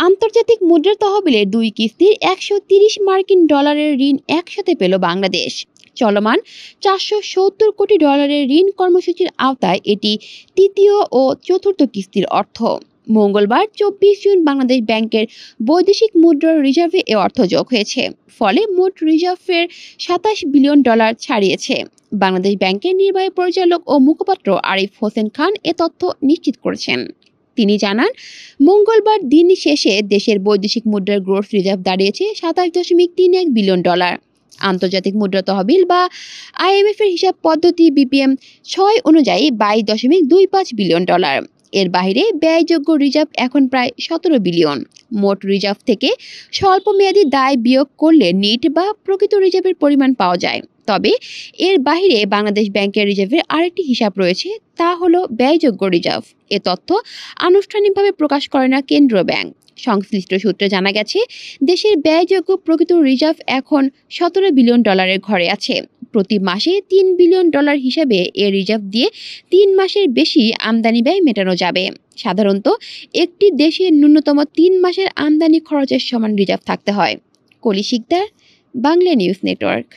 আন্তর্জাতিক মুদ্রা তহবিলের 2 কিস্তির $130 ঋণ একসাথে পেল বাংলাদেশ। চলমান $470 কোটি ঋণ কর্মসূচির আওতায় এটি তৃতীয় ও চতুর্থ কিস্তির অর্থ। মঙ্গলবার 24 জুন বাংলাদেশ ব্যাংকের বৈদেশিক মুদ্রার রিজার্ভে এ অর্থ যোগ হয়েছে। ফলে মোট রিজার্ভের $27 বিলিয়ন ছাড়িয়েছে। বাংলাদেশ ব্যাংকের নির্বাহী পরিচালক ও মুখপাত্র আরিফ হোসেন খান এ তথ্য নিশ্চিত করেছেন। তিনি জানান, মঙ্গলবার দিন শেষে দেশের বৈদেশিক মুদ্রার গ্রোস রিজার্ভ দাঁড়িয়েছে $27.31 বিলিয়ন। আন্তর্জাতিক মুদ্রা তহবিল বা আইএমএফ এর হিসাব পদ্ধতি বিপিএম 6 অনুযায়ী $22.25 বিলিয়ন। এর বাইরে ব্যয়যোগ্য রিজার্ভ এখন প্রায় 17 বিলিয়ন। মোট রিজার্ভ থেকে স্বল্প মেয়াদী দায় বিয়োগ করলে নিট বা প্রকৃত রিজার্ভের পরিমাণ পাওয়া যায়। তবে এর বাইরে বাংলাদেশ ব্যাংকের রিজার্ভের আরেকটি হিসাব রয়েছে, তা হলো ব্যয়যোগ্য রিজার্ভ। এ তথ্য আনুষ্ঠানিকভাবে প্রকাশ করে না কেন্দ্রীয় ব্যাংক। সংশ্লিষ্ট সূত্রে জানা গেছে, দেশের ব্যয়যোগ্য প্রকৃত রিজার্ভ এখন $17 বিলিয়ন ঘরে আছে। প্রতি মাসে $3 বিলিয়ন হিসাবে এ রিজার্ভ দিয়ে 3 মাসের বেশি আমদানি ব্যয় মেটানো যাবে। সাধারণত একটি দেশের ন্যূনতম 3 মাসের আমদানি খরচের সমান রিজার্ভ থাকতে হয়। কলি শিকদার, বাংলা নিউজ নেটওয়ার্ক।